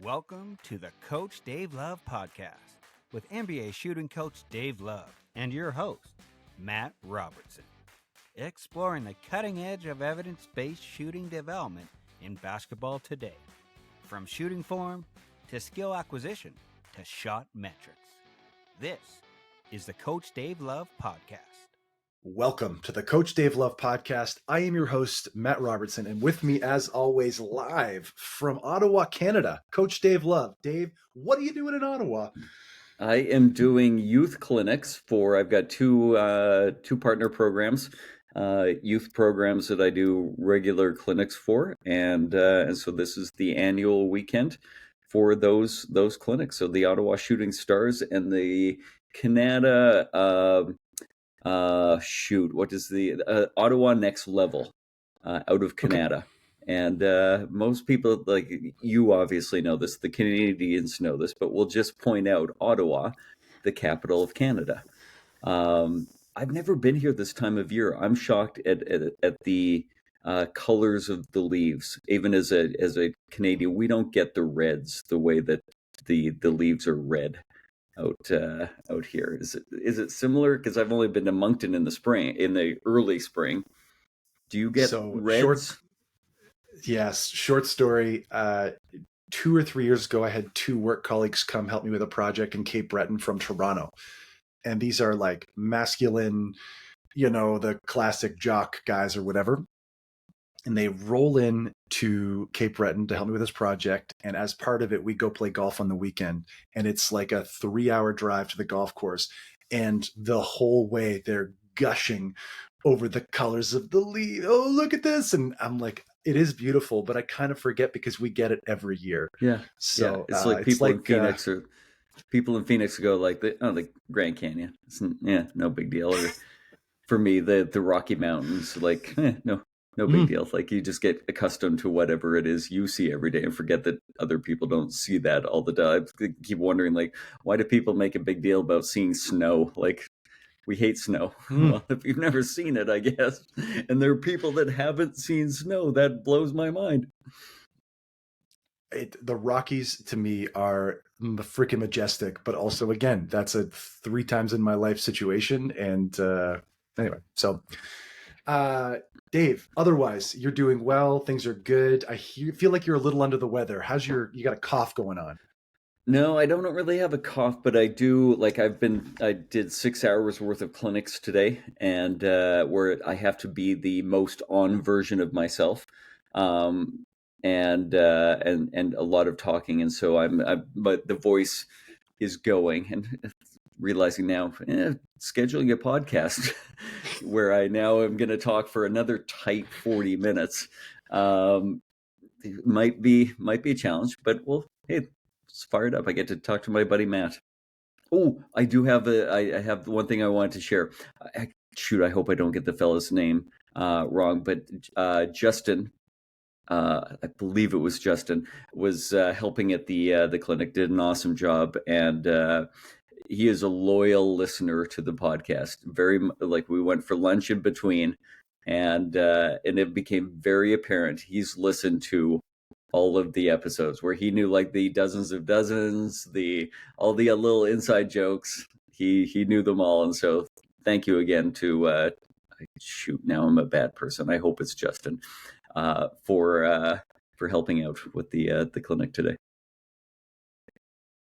Welcome to the Coach Dave Love podcast with NBA shooting coach Dave Love and your host, Matt Robertson. Exploring the cutting edge of evidence-based shooting development in basketball today. From shooting form to skill acquisition to shot metrics. This is the Coach Dave Love podcast. Welcome to the Coach Dave Love podcast. I am your host, Matt Robertson, and with me, as always, live from Ottawa, Canada, Coach Dave Love. Dave, what are you doing in Ottawa? I am doing youth clinics I've got two partner programs, youth programs that I do regular clinics for, and so this is the annual weekend for those clinics. So the Ottawa Shooting Stars and the Canada. What is the Ottawa Next Level out of Canada. Okay. And most people, like you obviously know this, the Canadians know this, but we'll just point out Ottawa, the capital of Canada. I've never been here this time of year. I'm shocked at the colors of the leaves. Even as a Canadian, we don't get the reds the way that the leaves are red out here. Is it similar? Because I've only been to Moncton in the early spring. Do you get reds? Yes, short story. 2 or 3 years ago, I had two work colleagues come help me with a project in Cape Breton from Toronto. And these are like masculine, the classic jock guys or whatever. And they roll in to Cape Breton to help me with this project. And as part of it, we go play golf on the weekend. And it's like a 3-hour drive to the golf course. And the whole way they're gushing over the colors of the leaf. Oh, look at this. And I'm like, it is beautiful, but I kind of forget because we get it every year. Yeah. So yeah. It's like people in Phoenix go like the Grand Canyon. No big deal. Or for me, the Rocky Mountains, like no big deal. Like you just get accustomed to whatever it is you see every day and forget that other people don't see that all the time. I keep wondering, like, why do people make a big deal about seeing snow? Like, we hate snow. Well, if you've never seen it, I guess. And there are people that haven't seen snow. That blows my mind. The Rockies to me are freaking majestic, but also, again, that's a 3 times in my life situation. And anyway, so Dave, otherwise you're doing well. Things are good. I feel like you're a little under the weather. You got a cough going on? No, I don't really have a cough, but I do. Like I did 6 hours worth of clinics today, and where I have to be the most on version of myself, and a lot of talking, and so but the voice is going, and realizing now, scheduling a podcast where I now am going to talk for another tight 40 minutes, might be a challenge, but hey. It's fired up. I get to talk to my buddy Matt. Oh, I do have I have one thing I wanted to share. I hope I don't get the fellow's name wrong, but Justin, I believe it was Justin, was helping at the clinic, did an awesome job, and he is a loyal listener to the podcast. Very, like, we went for lunch in between, and it became very apparent he's listened to all of the episodes where he knew like the dozens, all the little inside jokes. He knew them all. And so thank you again to, now I'm a bad person. I hope it's Justin, for helping out with the clinic today.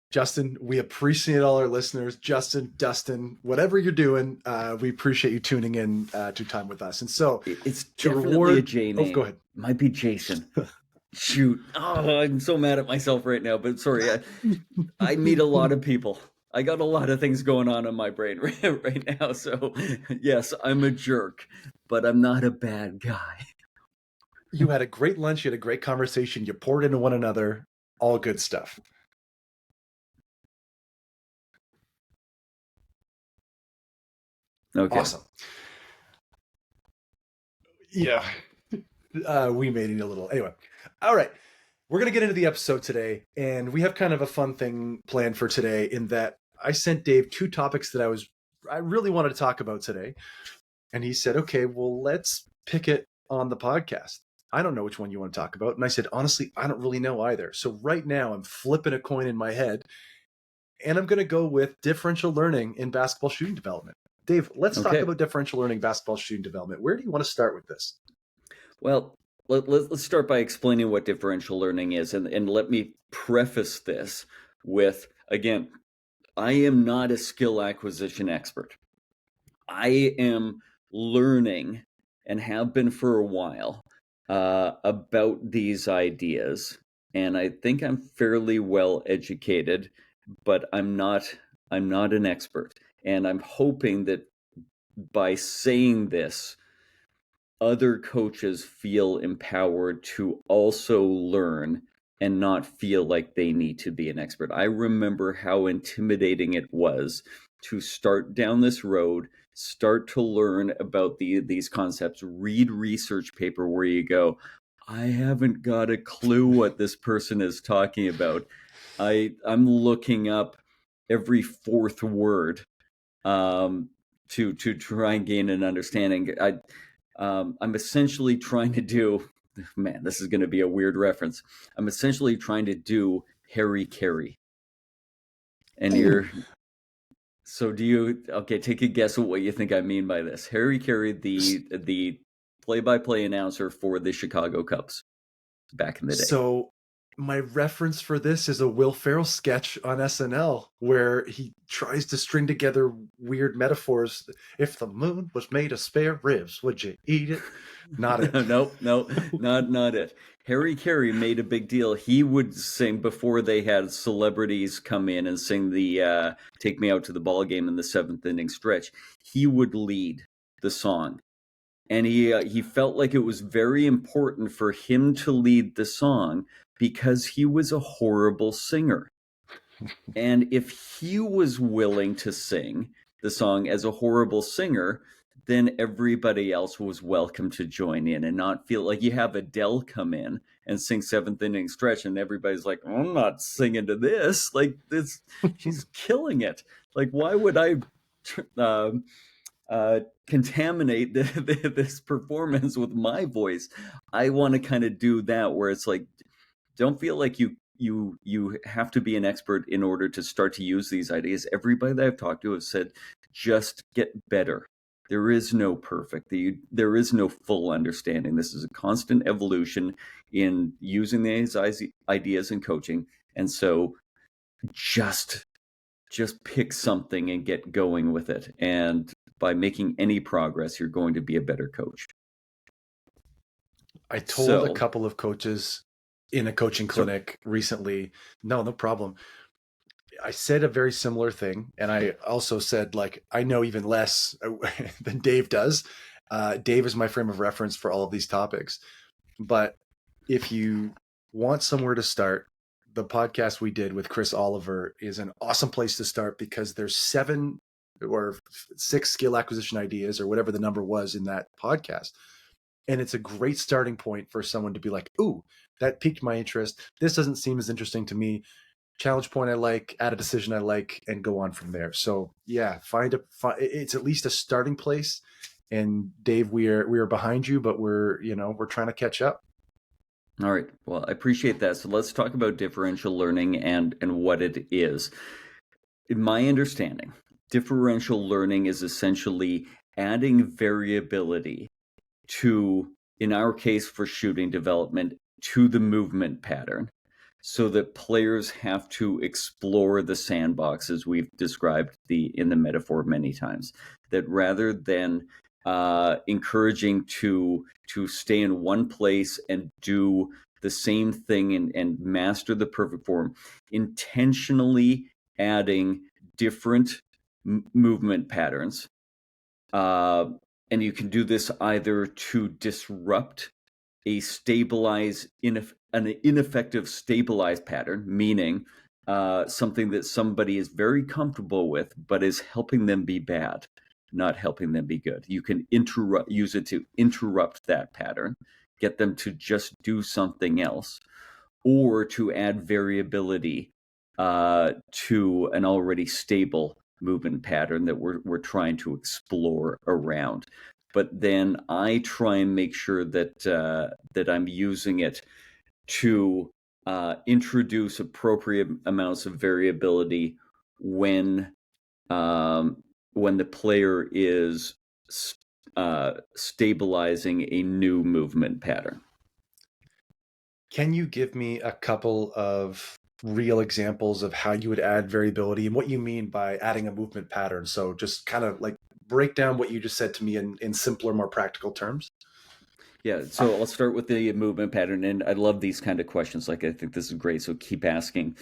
Justin, we appreciate all our listeners. Justin, Dustin, whatever you're doing, we appreciate you tuning in to time with us. And so it's definitely a J name. Oh, go ahead. Might be Jason. Shoot. Oh, I'm so mad at myself right now, but sorry. I meet a lot of people. I got a lot of things going on in my brain right now. So yes, I'm a jerk, but I'm not a bad guy. You had a great lunch. You had a great conversation. You poured into one another. All good stuff. Okay. Awesome. Yeah. We made it a little. Anyway. All right. We're going to get into the episode today, and we have kind of a fun thing planned for today in that I sent Dave 2 topics that I really wanted to talk about today. And he said, okay, well, let's pick it on the podcast. I don't know which one you want to talk about. And I said, honestly, I don't really know either. So right now I'm flipping a coin in my head, and I'm going to go with differential learning in basketball shooting development. Dave, let's talk Okay. about differential learning basketball shooting development. Where do you want to start with this? Well, let's start by explaining what differential learning is. And let me preface this with, again, I am not a skill acquisition expert. I am learning and have been for a while about these ideas. And I think I'm fairly well educated, but I'm not an expert. And I'm hoping that by saying this, other coaches feel empowered to also learn and not feel like they need to be an expert. I remember how intimidating it was to start down this road, start to learn about these concepts, read research paper where you go, I haven't got a clue what this person is talking about. I'm looking up every fourth word to try and gain an understanding. I'm essentially trying to do, man, this is going to be a weird reference. I'm essentially trying to do Harry Carey. And so do you, okay, take a guess at what you think I mean by this. Harry Carey, the play-by-play announcer for the Chicago Cubs back in the day. So my reference for this is a Will Ferrell sketch on SNL where he tries to string together weird metaphors. If the moon was made of spare ribs, would you eat it? Not it. No, not it. Harry Carey made a big deal. He would sing before they had celebrities come in and sing the "Take Me Out to the Ball Game" in the seventh inning stretch. He would lead the song, and he felt like it was very important for him to lead the song because he was a horrible singer. And if he was willing to sing the song as a horrible singer, then everybody else was welcome to join in and not feel like you have Adele come in and sing seventh inning stretch and everybody's like, I'm not singing to this. Like this, she's killing it. Like, why would I contaminate this performance with my voice? I want to kind of do that where it's like, don't feel like you have to be an expert in order to start to use these ideas. Everybody that I've talked to has said, just get better. There is no perfect. There is no full understanding. This is a constant evolution in using these ideas in coaching. And so just pick something and get going with it. And by making any progress, you're going to be a better coach. I told a couple of coaches in a coaching clinic recently, no problem. I said a very similar thing. And I also said, like, I know even less than Dave does. Dave is my frame of reference for all of these topics. But if you want somewhere to start, the podcast we did with Chris Oliver is an awesome place to start because there's 7 or 6 skill acquisition ideas or whatever the number was in that podcast. And it's a great starting point for someone to be like, ooh, that piqued my interest. This doesn't seem as interesting to me. Challenge point I like, add a decision I like, and go on from there. So yeah, it's at least a starting place. And Dave, we are behind you, but we're trying to catch up. All right. Well, I appreciate that. So let's talk about differential learning and what it is. In my understanding, differential learning is essentially adding variability to, in our case for shooting development, to the movement pattern so that players have to explore the sandbox as we've described in the metaphor many times. That rather than encouraging to stay in one place and do the same thing and master the perfect form, intentionally adding different movement patterns. And you can do this either to disrupt an ineffective stabilized pattern, meaning something that somebody is very comfortable with, but is helping them be bad, not helping them be good. You can use it to interrupt that pattern, get them to just do something else, or to add variability to an already stable movement pattern that we're trying to explore around. but then I try and make sure that that I'm using it to introduce appropriate amounts of variability when the player is stabilizing a new movement pattern. Can you give me a couple of real examples of how you would add variability and what you mean by adding a movement pattern? So just kind of like break down what you just said to me in simpler, more practical terms. Yeah, so I'll start with the movement pattern, and I love these kind of questions. Like, I think this is great, so keep asking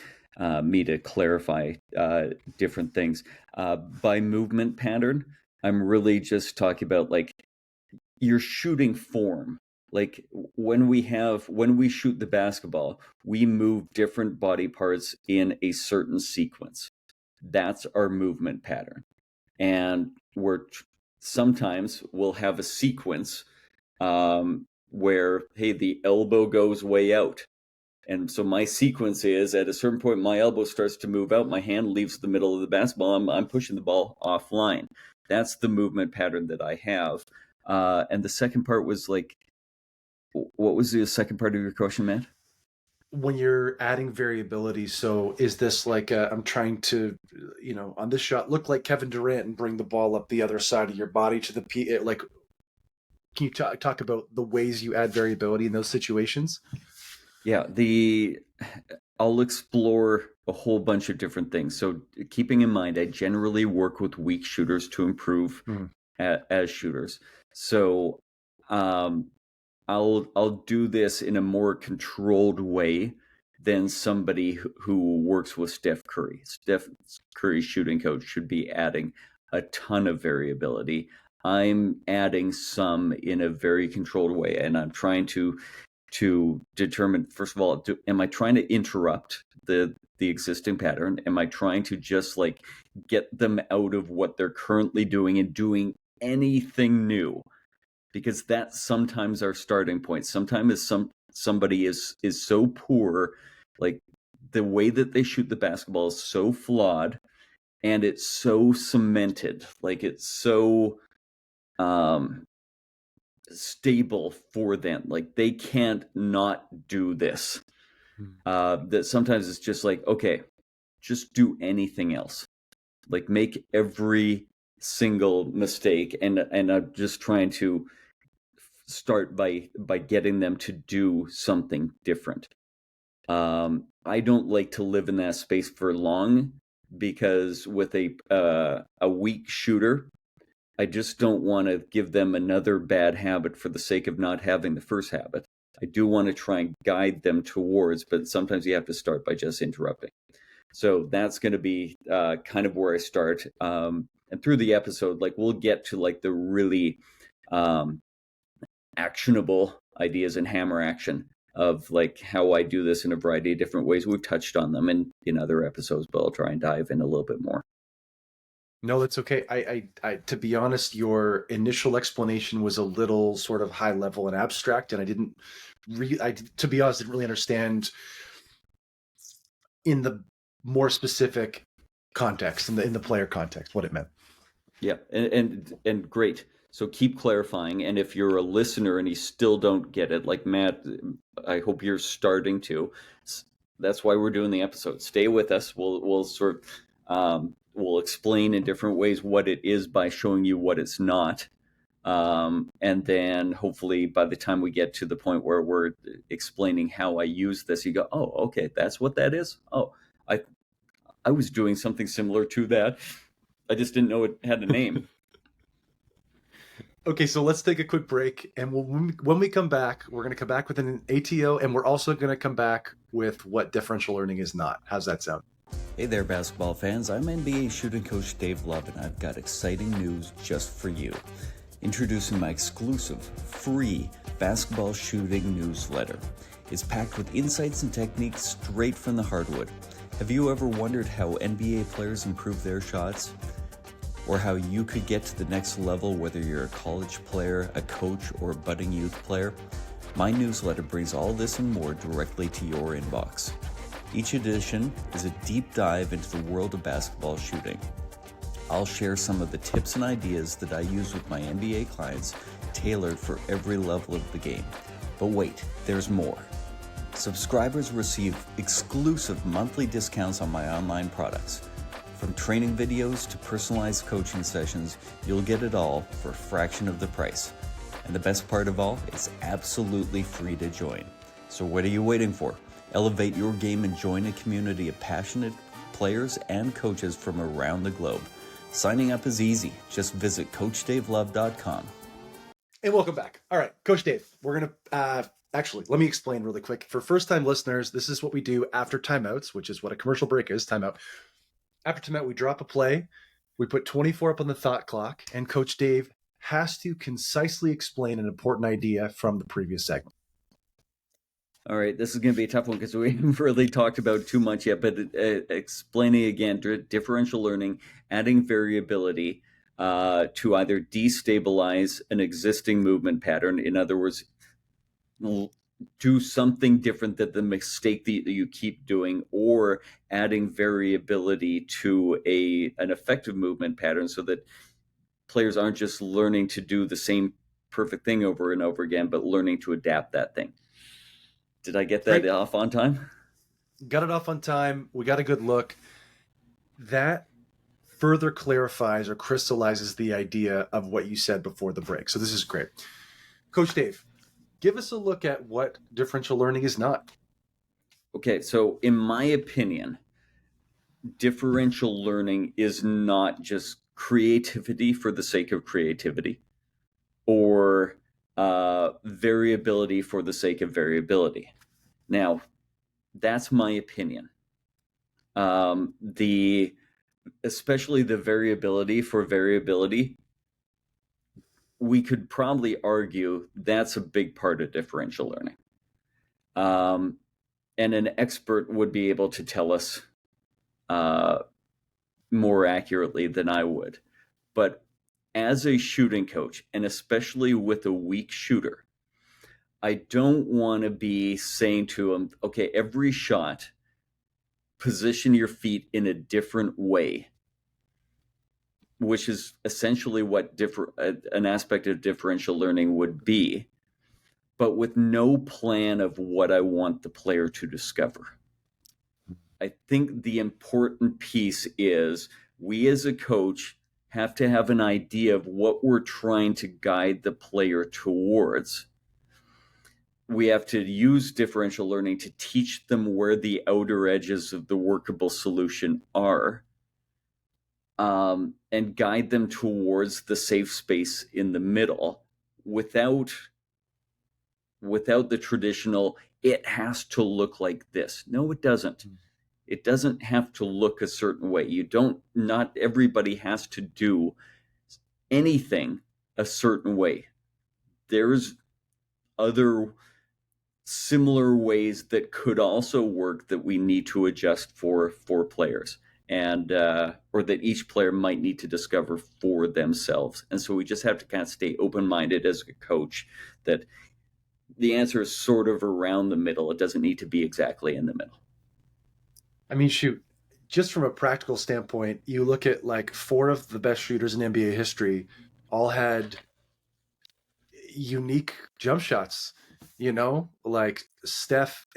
me to clarify different things. By movement pattern, I'm really just talking about like your shooting form. Like when we shoot the basketball, we move different body parts in a certain sequence. That's our movement pattern. And sometimes we'll have a sequence where, hey, the elbow goes way out. And so my sequence is at a certain point, my elbow starts to move out, my hand leaves the middle of the basketball, I'm pushing the ball offline. That's the movement pattern that I have. And the second part was like, what was the second part of your question, Matt? When you're adding variability, so is this like I'm trying to, on this shot, look like Kevin Durant and bring the ball up the other side of your body to the like, can you talk about the ways you add variability in those situations? Yeah, I'll explore a whole bunch of different things. So keeping in mind, I generally work with weak shooters to improve as shooters. So I'll do this in a more controlled way than somebody who works with Steph Curry. Steph Curry's shooting coach should be adding a ton of variability. I'm adding some in a very controlled way, and I'm trying to determine, first of all, am I trying to interrupt the existing pattern? Am I trying to just like get them out of what they're currently doing and doing anything new? Because that's sometimes our starting point. Sometimes somebody is so poor, like the way that they shoot the basketball is so flawed, and it's so cemented, like it's so stable for them, like they can't not do this. That sometimes it's just like, okay, just do anything else, like make every single mistake, and I'm just trying to start by getting them to do something different. I don't like to live in that space for long, because with a weak shooter, I just don't want to give them another bad habit for the sake of not having the first habit. I do want to try and guide them towards, but sometimes you have to start by just interrupting. So that's going to be kind of where I start. And through the episode, like we'll get to like the really actionable ideas and hammer action of like how I do this in a variety of different ways. We've touched on them in other episodes, but I'll try and dive in a little bit more. No, that's okay. I to be honest, your initial explanation was a little sort of high level and abstract, and to be honest, didn't really understand in the more specific context, in the player context, what it meant. Yeah, and great. So keep clarifying, and if you're a listener and you still don't get it, like Matt, I hope you're starting to. That's why we're doing the episode. Stay with us. We'll sort of we'll explain in different ways what it is by showing you what it's not, and then hopefully by the time we get to the point where we're explaining how I use this, you go, oh, okay, that's what that is. Oh, I was doing something similar to that. I just didn't know it had a name. Okay, so let's take a quick break, and when we come back, we're going to come back with an ATO, and we're also going to come back with what differential learning is not. How's that sound? Hey there, basketball fans. I'm NBA shooting coach Dave Love, and I've got exciting news just for you. Introducing my exclusive, free basketball shooting newsletter. It's packed with insights and techniques straight from the hardwood. Have you ever wondered how NBA players improve their shots? Or how you could get to the next level, whether you're a college player, a coach, or a budding youth player? My newsletter brings all this and more directly to your inbox. Each edition is a deep dive into the world of basketball shooting. I'll share some of the tips and ideas that I use with my NBA clients, tailored for every level of the game. But wait, there's more. Subscribers receive exclusive monthly discounts on my online products. From training videos to personalized coaching sessions, you'll get it all for a fraction of the price. And the best part of all, it's absolutely free to join. So what are you waiting for? Elevate your game and join a community of passionate players and coaches from around the globe. Signing up is easy. Just visit CoachDaveLove.com. And welcome back. All right, Coach Dave, we're going to actually, let me explain really quick. For first-time listeners, this is what we do after timeouts, which is what a commercial break is, timeout. After timeout, we drop a play, we put 24 up on the thought clock, and Coach Dave has to concisely explain an important idea from the previous segment. All right, this is going to be a tough one because we haven't really talked about too much yet, but explaining again, differential learning, adding variability to either destabilize an existing movement pattern. In other words, do something different than the mistake that you keep doing, or adding variability to an effective movement pattern so that players aren't just learning to do the same perfect thing over and over again, but learning to adapt that thing. Did I get that off on time? Got it off on time. We got a good look. That further clarifies or crystallizes the idea of what you said before the break. So this is great. Coach Dave, give us a look at what differential learning is not. Okay, so in my opinion, differential learning is not just creativity for the sake of creativity, or variability for the sake of variability. Now, that's my opinion. Especially the variability for variability, we could probably argue that's a big part of differential learning. And an expert would be able to tell us more accurately than I would. But as a shooting coach, and especially with a weak shooter, I don't want to be saying to them, okay, every shot, position your feet in a different way, which is essentially what an aspect of differential learning would be, but with no plan of what I want the player to discover. I think the important piece is we as a coach have to have an idea of what we're trying to guide the player towards. We have to use differential learning to teach them where the outer edges of the workable solution are, and guide them towards the safe space in the middle without the traditional, it has to look like this. No, it doesn't. It doesn't have to look a certain way. Not everybody has to do anything a certain way. There's other similar ways that could also work that we need to adjust for players, and or that each player might need to discover for themselves. And so we just have to kind of stay open-minded as a coach that the answer is sort of around the middle. It doesn't need to be exactly in the middle. I mean, shoot, just from a practical standpoint, you look at like 4 of the best shooters in NBA history all had unique jump shots, like Steph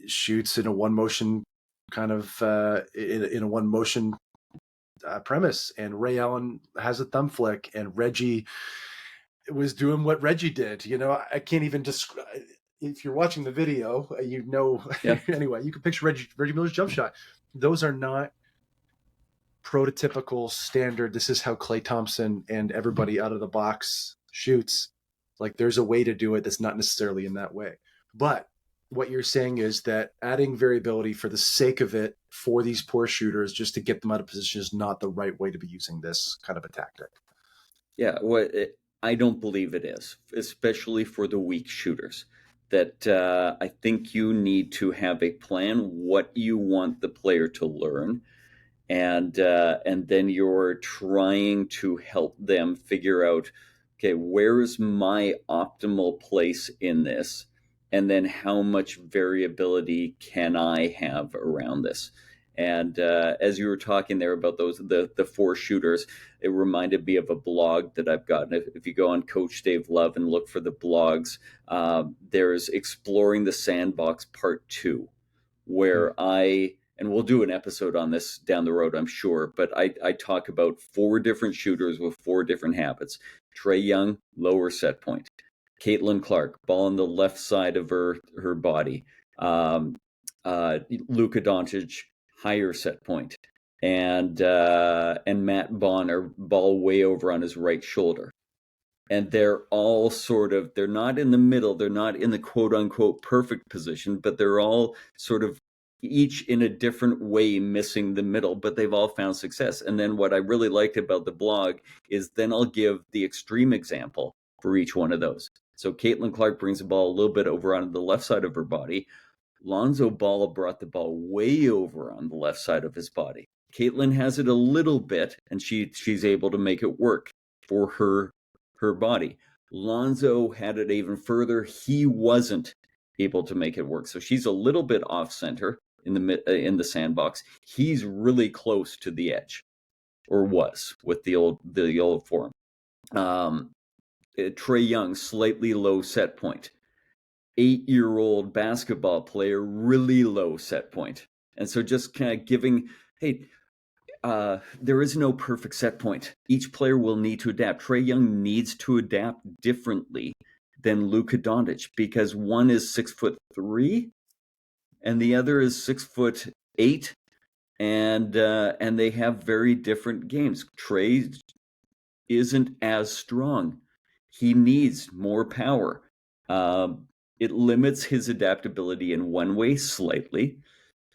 shoots in a one motion kind of in a one motion premise, and Ray Allen has a thumb flick, and Reggie was doing what Reggie did. I can't even describe. If you're watching the video, Yeah. Anyway, you can picture Reggie Miller's jump shot. Those are not prototypical standard. This is how Klay Thompson and everybody out of the box shoots. Like, there's a way to do it that's not necessarily in that way. But what you're saying is that adding variability for the sake of it for these poor shooters, just to get them out of position, is not the right way to be using this kind of a tactic. Yeah, I don't believe it is, especially for the weak shooters. That I think you need to have a plan, what you want the player to learn, and then you're trying to help them figure out, okay, where is my optimal place in this, and then how much variability can I have around this. And as you were talking there about the 4 shooters, it reminded me of a blog that I've got. If you go on Coach Dave Love and look for the blogs, there's Exploring the Sandbox Part 2, where and we'll do an episode on this down the road, I'm sure, but I talk about 4 different shooters with 4 different habits. Trae Young, lower set point. Caitlin Clark, ball on the left side of her body. Luka Doncic, higher set point. And Matt Bonner, ball way over on his right shoulder. And they're all they're not in the middle, they're not in the quote unquote perfect position, but they're all sort of each in a different way missing the middle, but they've all found success. And then what I really liked about the blog is then I'll give the extreme example for each one of those. So Caitlin Clark brings the ball a little bit over on the left side of her body. Lonzo Ball brought the ball way over on the left side of his body. Caitlin has it a little bit, and she's able to make it work for her body. Lonzo had it even further. He wasn't able to make it work. So she's a little bit off center in the sandbox. He's really close to the edge, or was with the old form. Trae Young, slightly low set point. 8-year-old basketball player, really low set point. And so just kind of giving, hey, there is no perfect set point. Each player will need to adapt. Trae Young needs to adapt differently than Luka Doncic because one is 6'3" and the other is 6'8", and they have very different games. Trae isn't as strong. He needs more power. It limits his adaptability in one way slightly,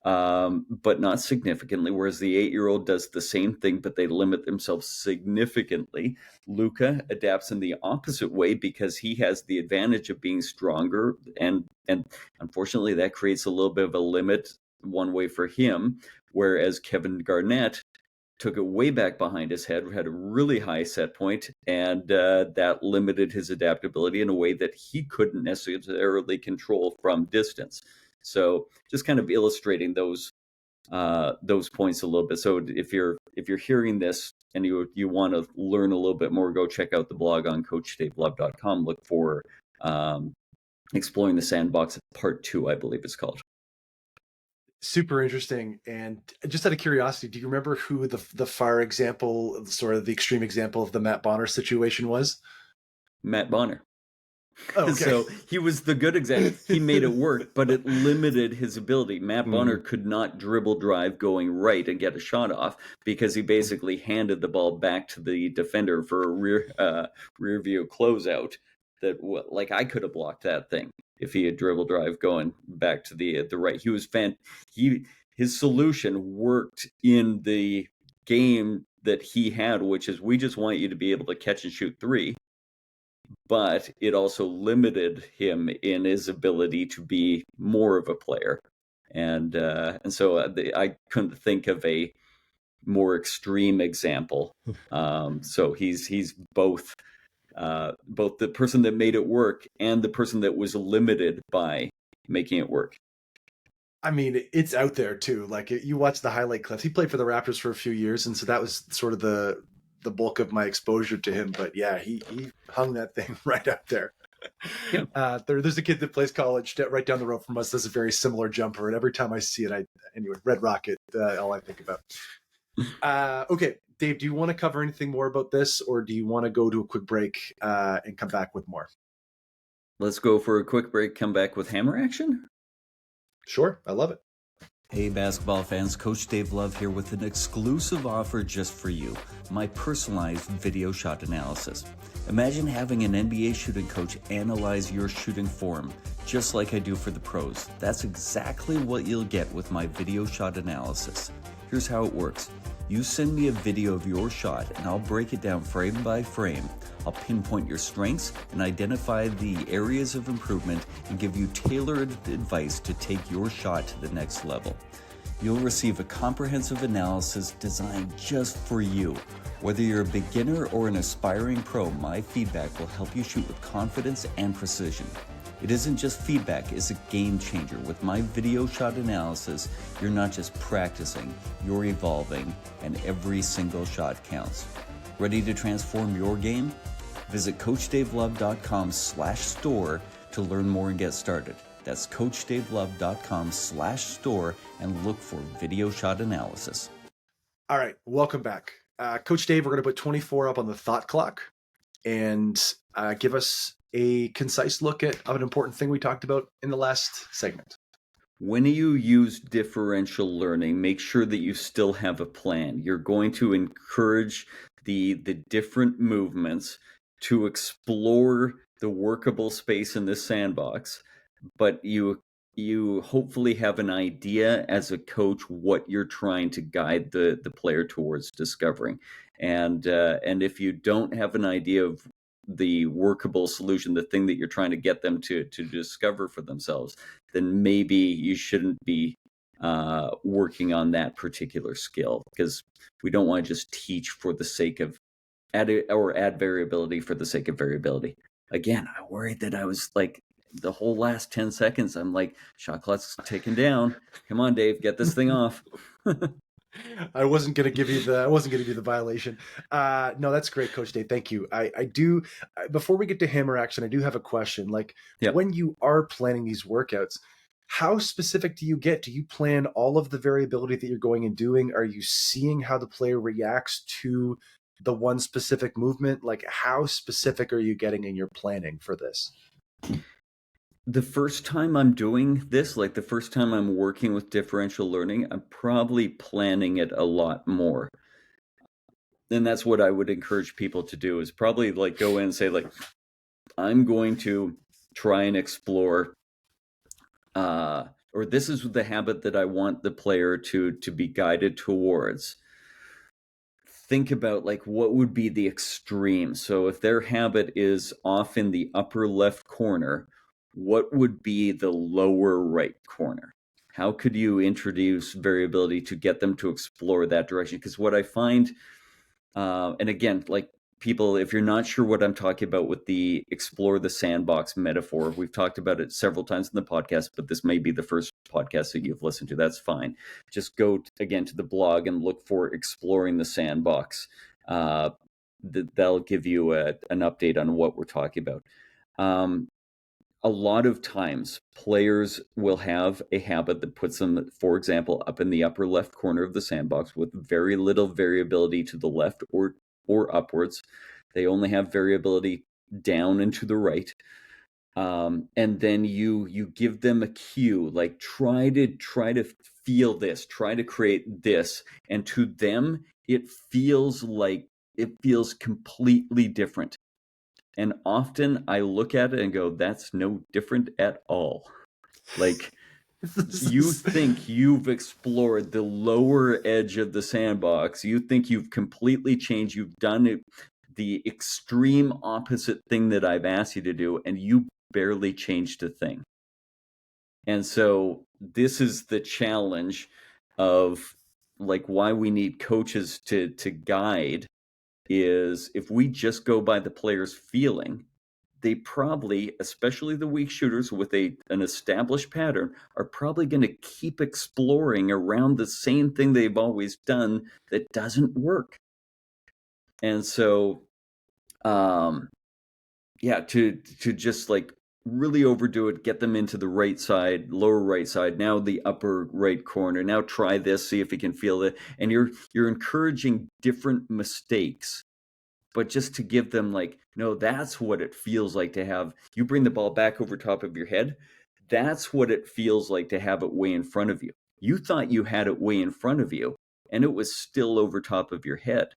but not significantly, whereas the 8-year-old does the same thing, but they limit themselves significantly. Luka adapts in the opposite way because he has the advantage of being stronger, and unfortunately that creates a little bit of a limit one way for him, whereas Kevin Garnett took it way back behind his head, had a really high set point, and that limited his adaptability in a way that he couldn't necessarily control from distance. So just kind of illustrating those points a little bit. So if you're hearing this and you want to learn a little bit more, go check out the blog on CoachDaveLove.com. Look for Exploring the Sandbox Part 2, I believe it's called. Super interesting. And just out of curiosity, do you remember who the far example, sort of the extreme example of the Matt Bonner situation was? Matt Bonner. Oh, okay. So he was the good example. He made it work, but it limited his ability. Matt Bonner could not dribble drive going right and get a shot off because he basically handed the ball back to the defender for a rear view closeout. That like I could have blocked that thing if he had dribble drive going back to the right. He was his solution worked in the game that he had, which is we just want you to be able to catch and shoot 3. But it also limited him in his ability to be more of a player, and so I couldn't think of a more extreme example. So he's both the person that made it work and the person that was limited by making it work. I mean, it's out there too. Like you watch the highlight clips. He played for the Raptors for a few years, and so that was sort of the bulk of my exposure to him. But yeah, he hung that thing right up there. Yep. There's a kid that plays college right down the road from us, does a very similar jumper, and every time I see it, anyway, Red Rocket, all I think about. Okay, Dave, do you want to cover anything more about this, or do you want to go to a quick break and come back with more? Let's go for a quick break, come back with hammer action? Sure, I love it. Hey basketball fans, Coach Dave Love here with an exclusive offer just for you, my personalized video shot analysis. Imagine having an NBA shooting coach analyze your shooting form, just like I do for the pros. That's exactly what you'll get with my video shot analysis. Here's how it works. You send me a video of your shot and I'll break it down frame by frame. I'll pinpoint your strengths and identify the areas of improvement and give you tailored advice to take your shot to the next level. You'll receive a comprehensive analysis designed just for you. Whether you're a beginner or an aspiring pro, my feedback will help you shoot with confidence and precision. It isn't just feedback, it's a game changer. With my video shot analysis, you're not just practicing, you're evolving, and every single shot counts. Ready to transform your game? Visit CoachDaveLove.com/store to learn more and get started. That's CoachDaveLove.com/store and look for video shot analysis. All right, welcome back. Coach Dave, we're going to put 24 up on the thought clock and give us a concise look at an important thing we talked about in the last segment. When you use differential learning, make sure that you still have a plan. You're going to encourage the different movements to explore the workable space in this sandbox, but you hopefully have an idea as a coach what you're trying to guide the player towards discovering. And if you don't have an idea of the workable solution, the thing that you're trying to get them to discover for themselves, then maybe you shouldn't be working on that particular skill, because we don't want to just teach for the sake of add variability for the sake of variability. Again, I worried that I was like, the whole last 10 seconds, I'm like, shot clock's ticking down. Come on, Dave, get this thing off. I wasn't going to give you the violation. No, that's great, Coach Dave. Thank you. I do. Before we get to hammer action, I do have a question. Like, Yep. When you are planning these workouts, how specific do you get? Do you plan all of the variability that you're going and doing? Are you seeing how the player reacts to the one specific movement? Like, how specific are you getting in your planning for this? The first time I'm doing this, like the first time I'm working with differential learning, I'm probably planning it a lot more. And that's what I would encourage people to do, is probably like go in and say, like, I'm going to try and explore, or this is the habit that I want the player to be guided towards. Think about like what would be the extreme. So if their habit is off in the upper left corner, what would be the lower right corner? How could you introduce variability to get them to explore that direction? Because what I find, and again, like people, if you're not sure what I'm talking about with the explore the sandbox metaphor, we've talked about it several times in the podcast, but this may be the first podcast that you've listened to. That's fine. Just go again to the blog and look for exploring the sandbox. That'll give you an update on what we're talking about. A lot of times players will have a habit that puts them, for example, up in the upper left corner of the sandbox with very little variability to the left or upwards. They only have variability down and to the right. And then you give them a cue, like try to feel this, try to create this. And to them, it feels completely different. And often I look at it and go, that's no different at all. Like, you think you've explored the lower edge of the sandbox. You think you've completely changed. You've done it, the extreme opposite thing that I've asked you to do, and you barely changed a thing. And so this is the challenge of like why we need coaches to guide, is if we just go by the player's feeling, they probably, especially the weak shooters with an established pattern, are probably going to keep exploring around the same thing they've always done that doesn't work. And so, to just like really overdo it, get them into the right side, lower right side, now the upper right corner, now try this, see if you can feel it. And you're encouraging different mistakes, but just to give them like, no, that's what it feels like to have, you bring the ball back over top of your head. That's what it feels like to have it way in front of you. You thought you had it way in front of you and it was still over top of your head.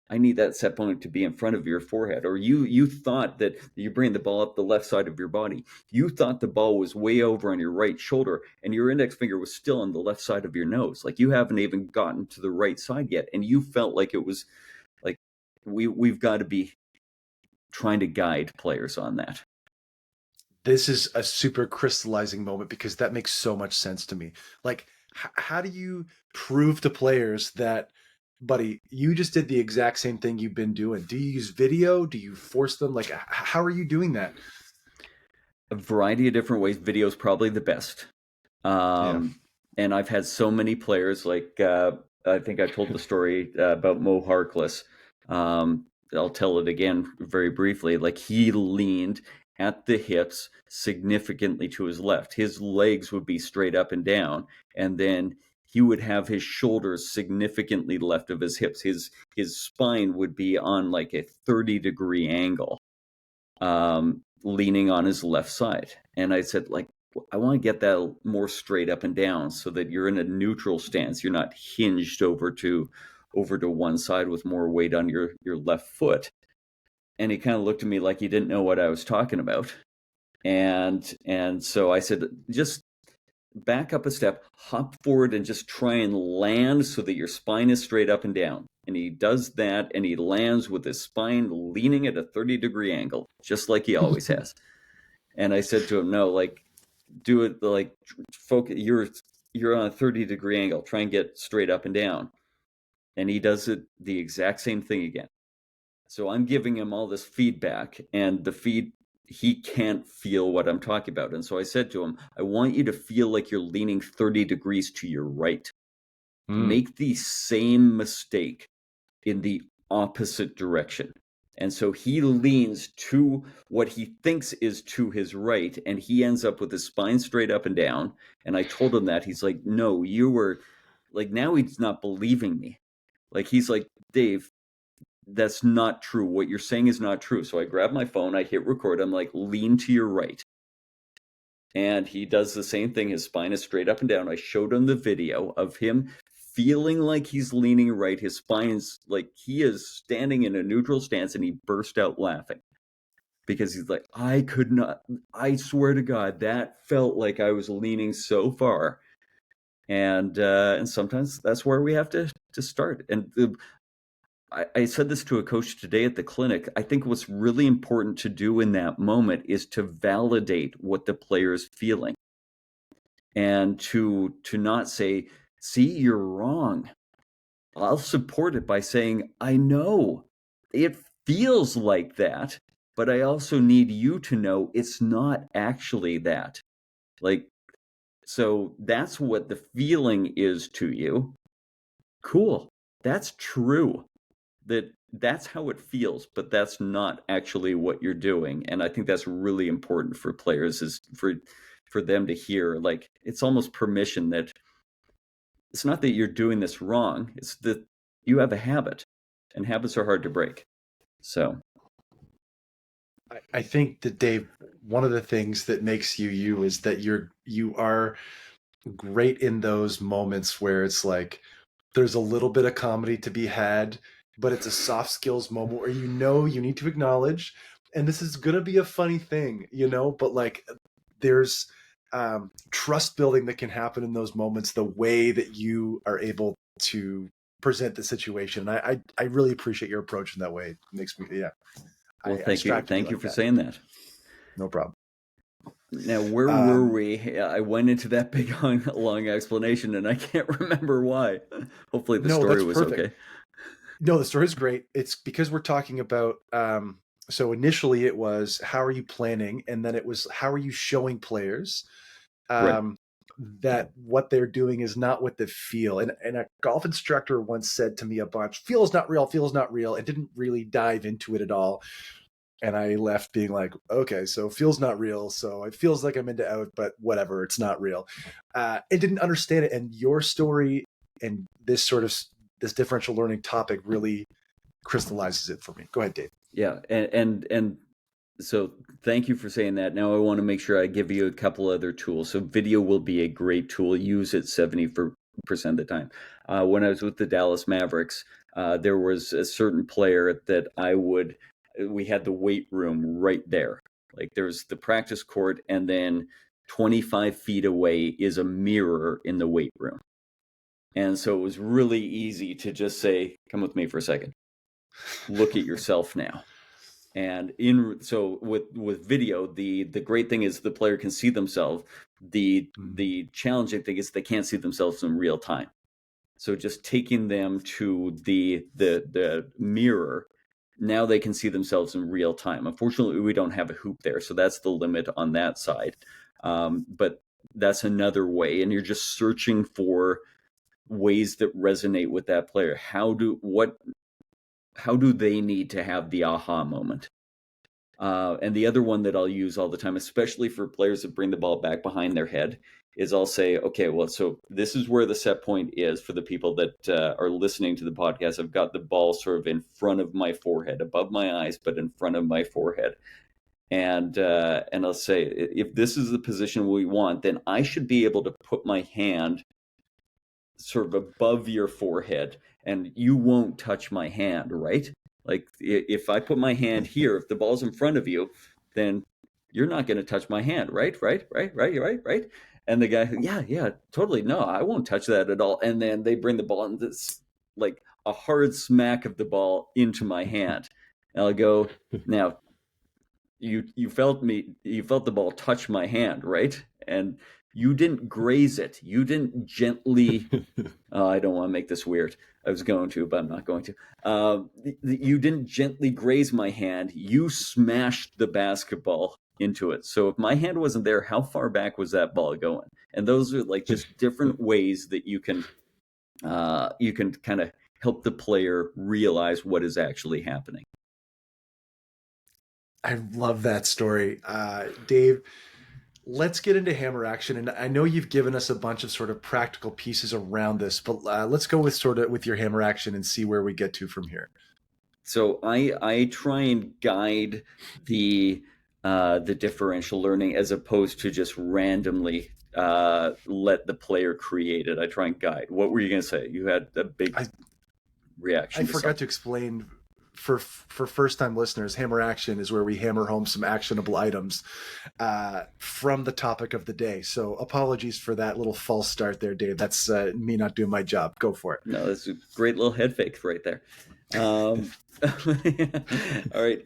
I need that set point to be in front of your forehead. Or you thought that you bring the ball up the left side of your body. You thought the ball was way over on your right shoulder and your index finger was still on the left side of your nose. Like you haven't even gotten to the right side yet. And you felt like it was like, we've got to be trying to guide players on that. This is a super crystallizing moment because that makes so much sense to me. Like, how do you prove to players that, buddy, you just did the exact same thing you've been doing? Do you use video? Do you force them? Like, how are you doing that? a variety of different ways. Video is probably the best. Yeah. And I've had so many players, like I think I told the story about Mo Harkless. I'll tell it again very briefly. Like, he leaned at the hips significantly to his left. His legs would be straight up and down, and then he would have his shoulders significantly left of his hips. His spine would be on like a 30-degree angle, leaning on his left side. And I said, like, I want to get that more straight up and down so that you're in a neutral stance. You're not hinged over to one side with more weight on your left foot. And he kind of looked at me like he didn't know what I was talking about. And so I said, just back up a step, hop forward, and just try and land so that your spine is straight up and down. And he does that, and he lands with his spine leaning at a 30-degree angle, just like he always has. And I said to him, no, like, do it, like, focus. You're on a 30-degree angle. Try and get straight up and down. And he does it the exact same thing again. So I'm giving him all this feedback, and he can't feel what I'm talking about. And so I said to him, I want you to feel like you're leaning 30 degrees to your right. Make the same mistake in the opposite direction. And so he leans to what he thinks is to his right, and he ends up with his spine straight up and down. And I told him that. He's like, no, you were, like, now he's not believing me. Like, he's like, Dave, that's not true. What you're saying is not true. So I grab my phone, I hit record, I'm like, lean to your right. And he does the same thing. His spine is straight up and down. I showed him the video of him feeling like he's leaning right. His spine's like, he is standing in a neutral stance, and he burst out laughing because he's like, I could not, I swear to God, that felt like I was leaning so far. And sometimes that's where we have to start. And I said this to a coach today at the clinic. I think what's really important to do in that moment is to validate what the player is feeling, and to not say, see, you're wrong. I'll support it by saying, I know it feels like that, but I also need you to know it's not actually that. Like, so that's what the feeling is to you. Cool. That's true. That's how it feels, but that's not actually what you're doing. And I think that's really important for players, is for them to hear. Like, it's almost permission that it's not that you're doing this wrong, it's that you have a habit, and habits are hard to break. So I think that, Dave, one of the things that makes you is that you are great in those moments where it's like there's a little bit of comedy to be had, but it's a soft skills moment where you need to acknowledge, and this is gonna be a funny thing, but like there's trust building that can happen in those moments, the way that you are able to present the situation. I really appreciate your approach in that way. It makes me, yeah. Well, thank you for saying that. No problem. Now, where were we? I went into that big long explanation, and I can't remember why. Hopefully the story was perfect. Okay. No, the story is great. It's because we're talking about, so initially it was, how are you planning? And then it was, how are you showing players that what they're doing is not what they feel? And a golf instructor once said to me a bunch, feel is not real, and didn't really dive into it at all. And I left being like, okay, so feels not real. So it feels like I'm into out, but whatever, it's not real. And didn't understand it. And your story and this differential learning topic really crystallizes it for me. Go ahead, Dave. Yeah. And so thank you for saying that. Now I want to make sure I give you a couple other tools. So video will be a great tool. Use it 70% of the time. When I was with the Dallas Mavericks, there was a certain player that we had the weight room right there. Like, there's the practice court, and then 25 feet away is a mirror in the weight room. And so it was really easy to just say, come with me for a second. Look at yourself now. And so with video, the great thing is the player can see themselves. The challenging thing is they can't see themselves in real time. So just taking them to the mirror now they can see themselves in real time. Unfortunately, we don't have a hoop there, so that's the limit on that side. But that's another way, and you're just searching for ways that resonate with that player. How do they need to have the aha moment? And the other one that I'll use all the time, especially for players that bring the ball back behind their head, is I'll say, okay, well, so this is where the set point is for the people that are listening to the podcast. I've got the ball sort of in front of my forehead, above my eyes, but in front of my forehead. And I'll say, if this is the position we want, then I should be able to put my hand sort of above your forehead, and you won't touch my hand, right? Like if I put my hand here, if the ball's in front of you, then you're not going to touch my hand, right? Right. And the guy, yeah, totally. No, I won't touch that at all. And then they bring the ball, and it's like a hard smack of the ball into my hand. And I'll go, now, you felt the ball touch my hand, right? And you didn't graze it. You didn't gently. I don't want to make this weird. I was going to, but I'm not going to. You didn't gently graze my hand. You smashed the basketball into it. So if my hand wasn't there, how far back was that ball going? And those are like just different ways that you can kind of help the player realize what is actually happening. I love that story. Dave, let's get into hammer action. And I know you've given us a bunch of sort of practical pieces around this, but let's go with your hammer action and see where we get to from here. So I try and guide the differential learning as opposed to just randomly let the player create it. I try and guide. What were you going to say? You had a big reaction. I forgot to explain. For first-time listeners, hammer action is where we hammer home some actionable items from the topic of the day. So apologies for that little false start there, Dave. That's me not doing my job. Go for it. No, that's a great little head fake right there. All right.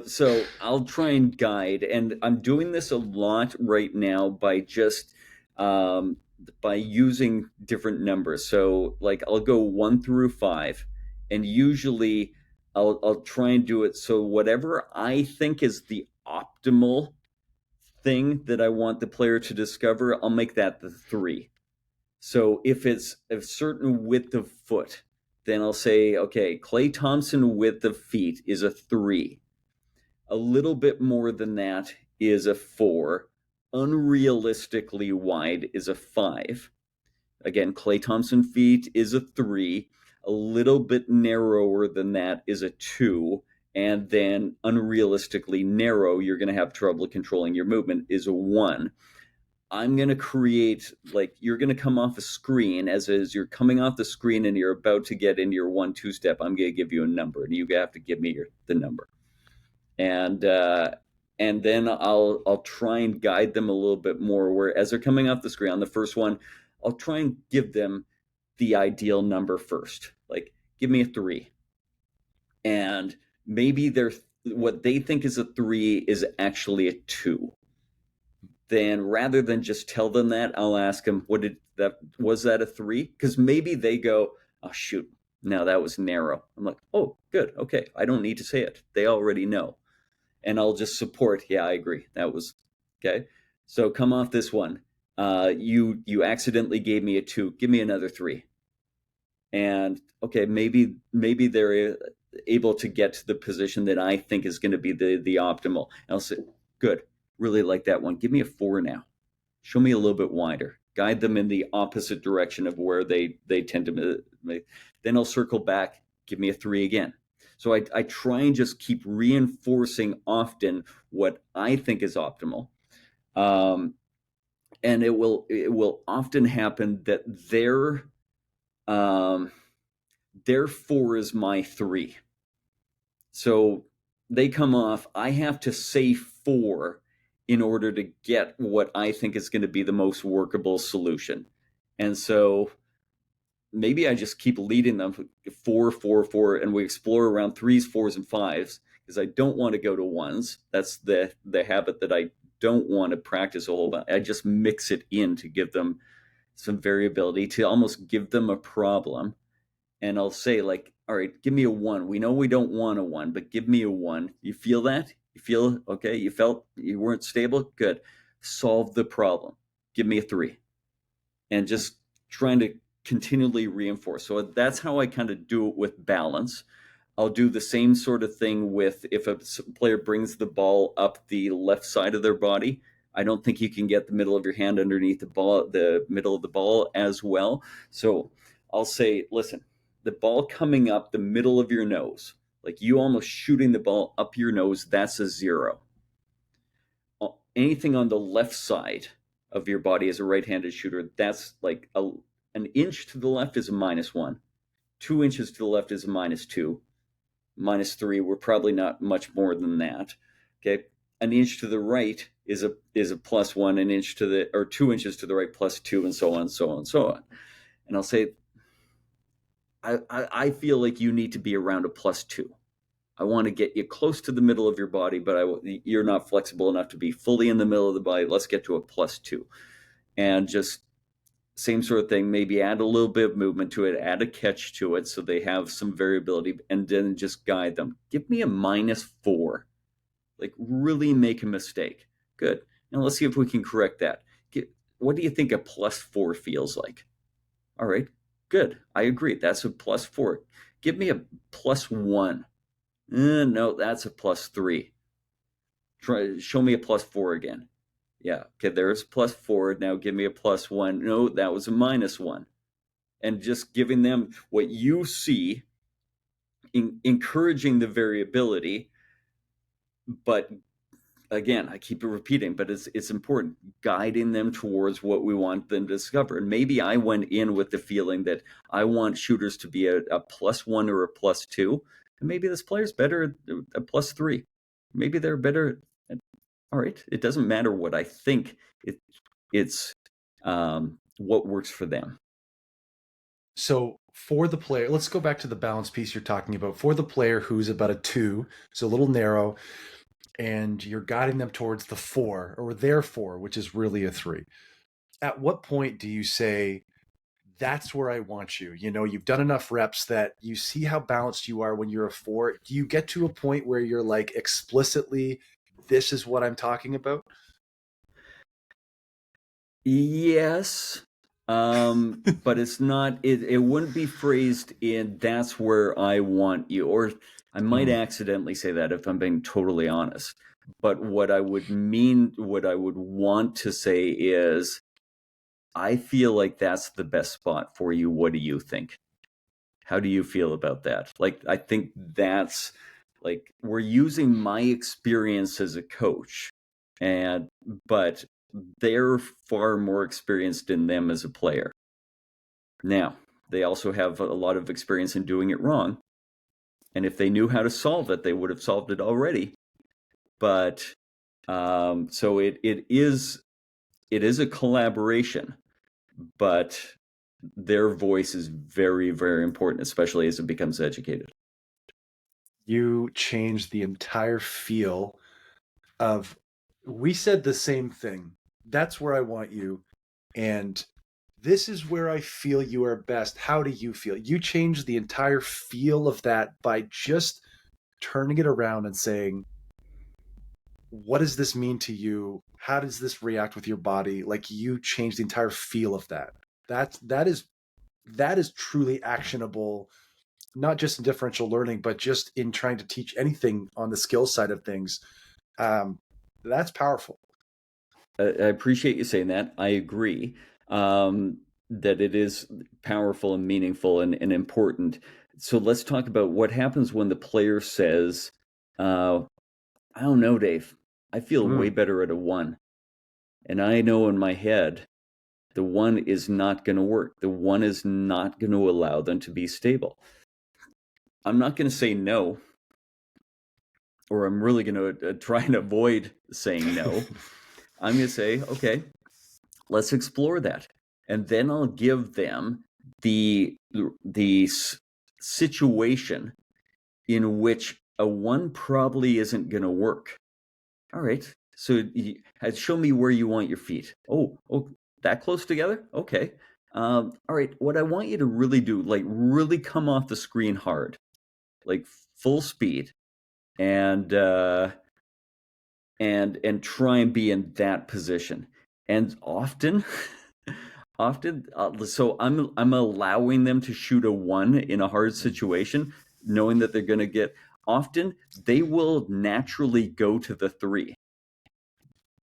So I'll try and guide, and I'm doing this a lot right now by just by using different numbers. So like I'll go 1 through 5, and usually I'll try and do it so whatever I think is the optimal thing that I want the player to discover, I'll make that the 3. So if it's a certain width of foot, then I'll say, okay, Klay Thompson width of feet is a 3. A little bit more than that is a 4. Unrealistically wide is a 5. Again, Klay Thompson feet is a 3. A little bit narrower than that is a 2, and then unrealistically narrow, you're going to have trouble controlling your movement, is a 1. I'm going to create, like, you're going to come off a screen, as you're coming off the screen and you're about to get into your 1-2 step, I'm going to give you a number, and you have to give me the number. And then I'll try and guide them a little bit more, where as they're coming off the screen on the first one, I'll try and give them the ideal number first. Like, give me a 3. And maybe what they think is a 3 is actually a 2. Then rather than just tell them that, I'll ask them, was that a 3? Because maybe they go, oh shoot, no, that was narrow. I'm like, oh, good, okay, I don't need to say it. They already know. And I'll just support, yeah, I agree. That was okay. So come off this one. You accidentally gave me a 2. Give me another 3. And okay, maybe they're able to get to the position that I think is going to be the optimal. And I'll say, good, really like that one. Give me a 4 now. Show me a little bit wider. Guide them in the opposite direction of where they tend to make. Then I'll circle back. Give me a 3 again. So I try and just keep reinforcing often what I think is optimal. And it will often happen that their 4 is my 3. So they come off, I have to say 4 in order to get what I think is going to be the most workable solution. And so maybe I just keep leading them 4, 4, 4, and we explore around 3s, 4s, and 5s, because I don't want to go to 1s. That's the habit that I don't want to practice a whole lot. I just mix it in to give them some variability, to almost give them a problem. and I'll say like, all right, give me a 1. We know we don't want a 1, but give me a 1. You feel that? You feel okay? You felt you weren't stable? Good. Solve the problem. Give me a 3. And just trying to continually reinforce. So that's how I kind of do it with balance. I'll do the same sort of thing with if a player brings the ball up the left side of their body. I don't think you can get the middle of your hand underneath the middle of the ball as well. So I'll say, listen, the ball coming up the middle of your nose, like you almost shooting the ball up your nose, that's a 0. Anything on the left side of your body as a right-handed shooter, that's like an inch to the left is a -1. 2 inches to the left is a -2. -3, we're probably not much more than that. Okay. An inch to the right is a +1, an inch to the, or 2 inches to the right +2, and so on, so on, so on. And I'll say, I feel like you need to be around a +2. I want to get you close to the middle of your body, but you're not flexible enough to be fully in the middle of the body. Let's get to a +2. And just same sort of thing, maybe add a little bit of movement to it, add a catch to it so they have some variability, and then just guide them. Give me a -4. Like really make a mistake. Good. Now let's see if we can correct that. What do you think a +4 feels like? All right, good. I agree. That's a +4. Give me a +1. No, that's a +3. Show me a +4 again. Yeah, okay, there's +4. Now give me a +1. No, that was a -1. And just giving them what you see, encouraging the variability. But again, I keep repeating, but it's important, guiding them towards what we want them to discover. And maybe I went in with the feeling that I want shooters to be a +1 or a +2. And maybe this player's better at a +3. Maybe they're better at, all right, it doesn't matter what I think. It's what works for them. So for the player, let's go back to the balance piece you're talking about. For the player who's about a 2, so a little narrow, and you're guiding them towards the 4 or their 4, which is really a 3. At what point do you say, that's where I want you? You know, you've done enough reps that you see how balanced you are when you're a 4. Do you get to a point where you're like explicitly, this is what I'm talking about? Yes. But it's not, it wouldn't be phrased in that's where I want you, or I might accidentally say that if I'm being totally honest. But what I would want to say is, I feel like that's the best spot for you. What do you think? How do you feel about that? Like, I think that's like, we're using my experience as a coach, but they're far more experienced in them as a player. Now, they also have a lot of experience in doing it wrong. And if they knew how to solve it, they would have solved it already. But so it is a collaboration, but their voice is very, very important, especially as it becomes educated. You change the entire feel of, we said the same thing. That's where I want you. And this is where I feel you are best. How do you feel? You change the entire feel of that by just turning it around and saying, what does this mean to you? How does this react with your body? Like, you change the entire feel of that. That is truly actionable, not just in differential learning, but just in trying to teach anything on the skill side of things. That's powerful. I appreciate you saying that. I agree that it is powerful and meaningful and important. So let's talk about what happens when the player says, I don't know, Dave. I feel way better at a 1. And I know in my head, the 1 is not going to work. The 1 is not going to allow them to be stable. I'm not going to say no, or I'm really going to try and avoid saying no. I'm going to say, okay, let's explore that. And then I'll give them the situation in which a 1 probably isn't going to work. All right, so show me where you want your feet. Oh, that close together? Okay. All right, what I want you to really do, like really come off the screen hard, like full speed, and try and be in that position. And often, so I'm allowing them to shoot a 1 in a hard situation, knowing that they're going to get. Often they will naturally go to the 3,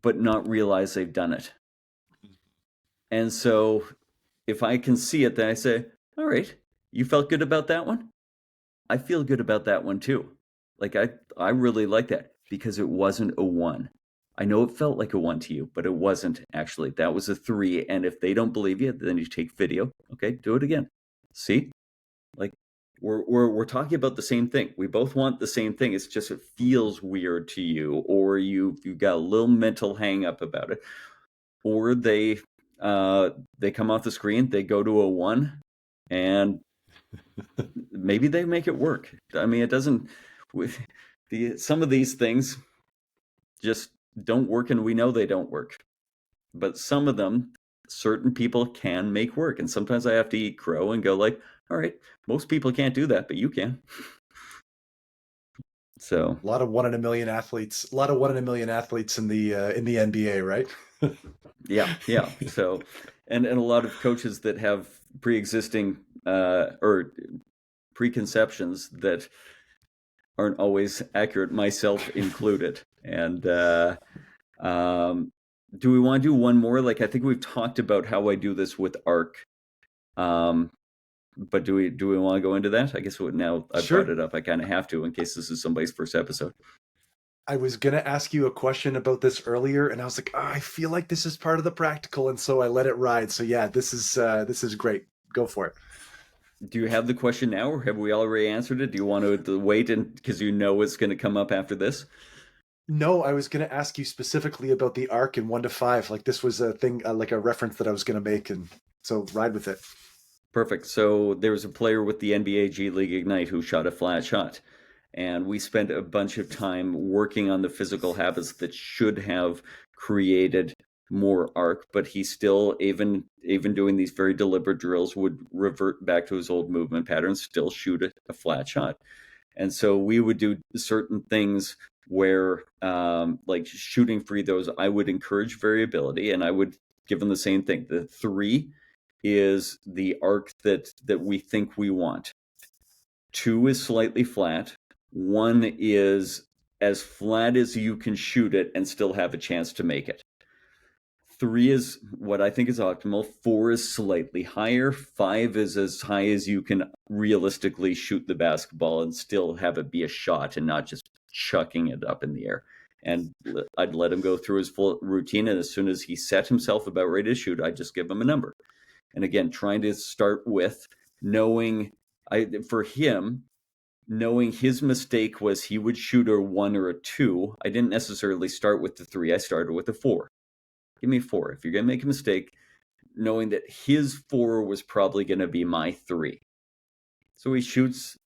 but not realize they've done it. And so if I can see it, then I say, all right, you felt good about that one? I feel good about that one too. Like I really like that because it wasn't a 1. I know it felt like a 1 to you, but it wasn't actually. That was a 3. And if they don't believe you, then you take video. Okay, do it again. See? Like we're talking about the same thing. We both want the same thing. It's just it feels weird to you, or you've got a little mental hang up about it. Or they come off the screen, they go to a 1, and maybe they make it work. I mean, it doesn't. Some of these things just don't work, and we know they don't work. But some of them, certain people can make work, and sometimes I have to eat crow and go like, all right, most people can't do that, but you can. So a lot of 1 in a million athletes. A lot of 1 in a million athletes in the NBA, right? yeah. So, and a lot of coaches that have pre-existing or preconceptions that aren't always accurate, myself included. And do we want to do one more? Like, I think we've talked about how I do this with ARC. But do we want to go into that? I guess now I've Sure. brought it up, I kind of have to in case this is somebody's first episode. I was going to ask you a question about this earlier, and I was like, I feel like this is part of the practical, and so I let it ride. So yeah, this is great. Go for it. Do you have the question now, or have we already answered it? Do you want to wait because you know it's going to come up after this? No, I was going to ask you specifically about the arc in 1 to 5. Like this was a thing, like a reference that I was going to make, and so ride with it. Perfect. So there was a player with the NBA G League Ignite who shot a flat shot. And we spent a bunch of time working on the physical habits that should have created more arc, but he still, even doing these very deliberate drills, would revert back to his old movement patterns, still shoot a flat shot. And so we would do certain things where, like shooting free throws, I would encourage variability, and I would give them the same thing. The 3 is the arc that we think we want. 2 is slightly flat. 1 is as flat as you can shoot it and still have a chance to make it. 3 is what I think is optimal. 4 is slightly higher. 5 is as high as you can realistically shoot the basketball and still have it be a shot and not just chucking it up in the air. And I'd let him go through his full routine, and as soon as he set himself about ready to shoot, I'd just give him a number. And again, trying to start with knowing, for him, knowing his mistake was he would shoot a 1 or a 2. I didn't necessarily start with the 3. I started with a 4. Give me a 4. If you're going to make a mistake, knowing that his 4 was probably going to be my 3. So he shoots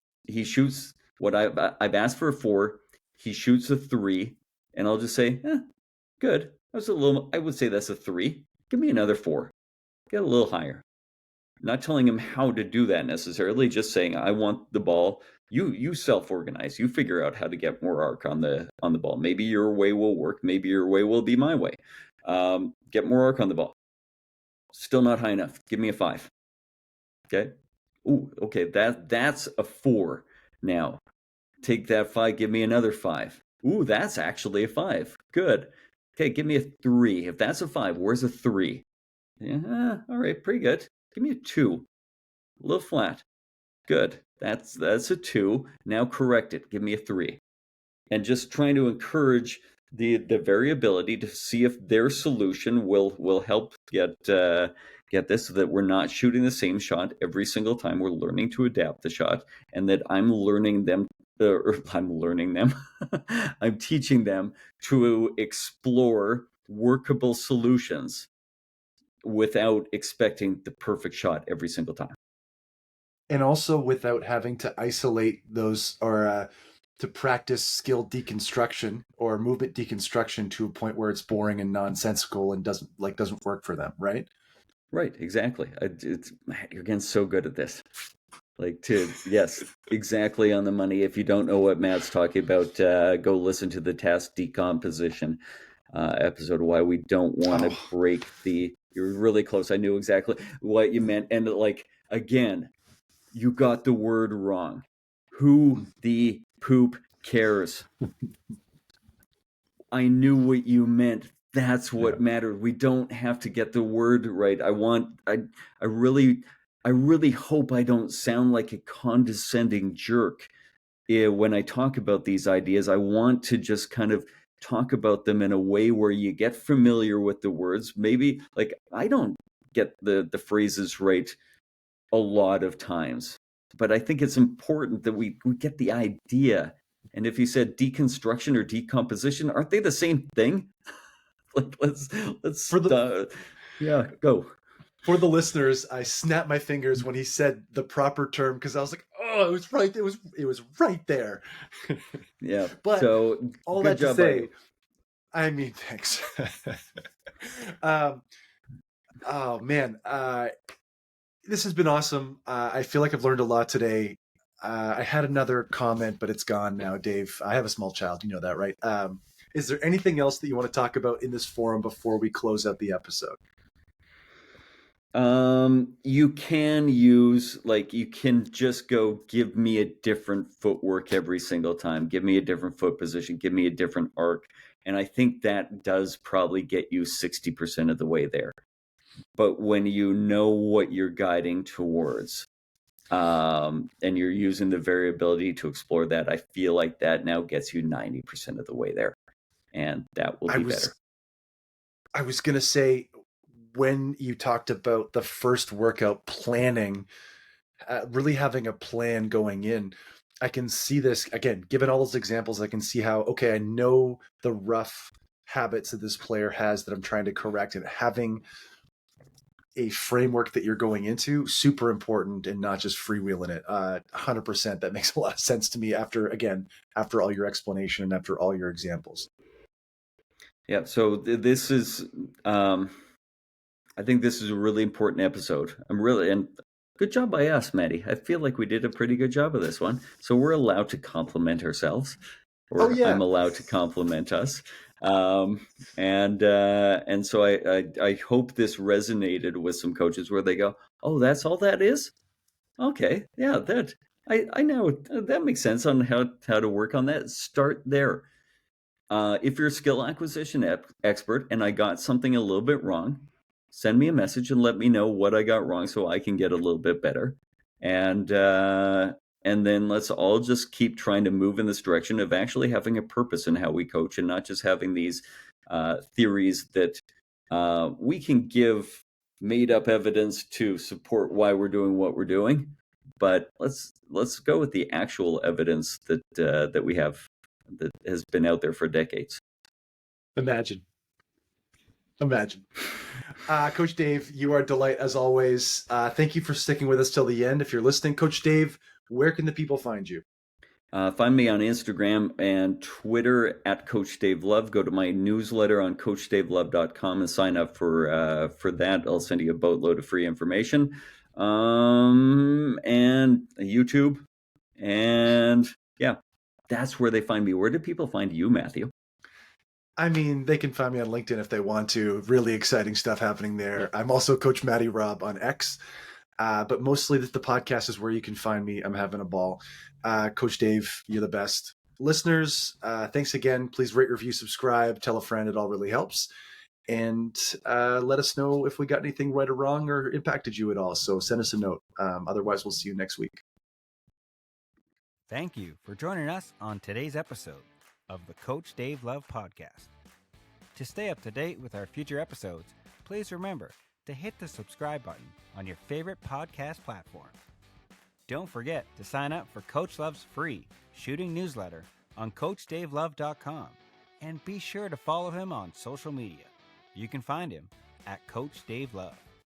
what I've asked for a 4. He shoots a 3, and I'll just say, good. I would say that's a 3. Give me another 4. Get a little higher. Not telling him how to do that necessarily, just saying, I want the ball. You self-organize. You figure out how to get more arc on the ball. Maybe your way will work. Maybe your way will be my way. Get more arc on the ball. Still not high enough. Give me a 5. Okay. Ooh, okay. That's a 4. Now, take that 5. Give me another 5. Ooh, that's actually a 5. Good. Okay, give me a 3. If that's a 5, where's a 3? Yeah. All right. Pretty good. Give me a 2. A little flat. Good. That's a 2. Now correct it. Give me a 3. And just trying to encourage the variability to see if their solution will help get this, so that we're not shooting the same shot every single time. We're learning to adapt the shot, and that I'm learning them. I'm teaching them to explore workable solutions without expecting the perfect shot every single time. And also without having to isolate those, or to practice skill deconstruction or movement deconstruction to a point where it's boring and nonsensical and doesn't work for them, right? Right, exactly. Matt, you're getting so good at this. Yes, exactly on the money. If you don't know what Matt's talking about, go listen to the task decomposition episode. Why we don't want to Oh. break the. You're really close. I knew exactly what you meant, and again, you got the word wrong. Who the poop cares? I knew what you meant. That's what mattered. We don't have to get the word right. I really hope I don't sound like a condescending jerk when I talk about these ideas. I want to just kind of talk about them in a way where you get familiar with the words. Maybe I don't get the phrases right a lot of times, but I think it's important that we get the idea. And if you said deconstruction or decomposition, aren't they the same thing? Let's go. For the listeners, I snapped my fingers when he said the proper term because I was like, "Oh, it was right. It was right there." Yeah. But so all good that to job, say, buddy. I mean, thanks. Oh man, this has been awesome. I feel like I've learned a lot today. I had another comment, but it's gone now, Dave. I have a small child. You know that, right? Is there anything else that you want to talk about in this forum before we close out the episode? You can use you can just go give me a different footwork every single time. Give me a different foot position. Give me a different arc. And I think that does probably get you 60% of the way there. But when you know what you're guiding towards, and you're using the variability to explore that, I feel like that now gets you 90% of the way there. And that will be better. I was going to say, when you talked about the first workout planning, really having a plan going in, I can see this again, given all those examples, I can see how, okay, I know the rough habits that this player has that I'm trying to correct, and having a framework that you're going into, super important, and not just freewheeling it. 100%. That makes a lot of sense to me after all your explanation and after all your examples. Yeah. So this is, I think this is a really important episode. And good job by us, Maddie. I feel like we did a pretty good job of this one. So we're allowed to compliment ourselves, or I'm allowed to compliment us. And so I hope this resonated with some coaches where they go, "Oh, that's all that is? Okay, yeah, that I know that makes sense on how to work on that. Start there. If you're a skill acquisition expert and I got something a little bit wrong, send me a message and let me know what I got wrong so I can get a little bit better. And then let's all just keep trying to move in this direction of actually having a purpose in how we coach, and not just having these theories that we can give made up evidence to support why we're doing what we're doing. But let's go with the actual evidence that we have, that has been out there for decades. Imagine. Coach Dave, you are a delight as always. Thank you for sticking with us till the end. If you're listening, Coach Dave, where can the people find you? Find me on Instagram and Twitter at Coach Dave Love. Go to my newsletter on CoachDaveLove.com and sign up for that. I'll send you a boatload of free information. And YouTube. And yeah, that's where they find me. Where do people find you, Matthew? I mean, they can find me on LinkedIn if they want to. Really exciting stuff happening there. I'm also Coach Matty Rob on X. But mostly the podcast is where you can find me. I'm having a ball. Coach Dave, you're the best. Listeners, thanks again. Please rate, review, subscribe, tell a friend. It all really helps. And let us know if we got anything right or wrong or impacted you at all. So send us a note. Otherwise, we'll see you next week. Thank you for joining us on today's episode of the Coach Dave Love Podcast. To stay up to date with our future episodes, please remember to hit the subscribe button on your favorite podcast platform. Don't forget to sign up for Coach Love's free shooting newsletter on CoachDaveLove.com, and be sure to follow him on social media. You can find him at Coach Dave Love.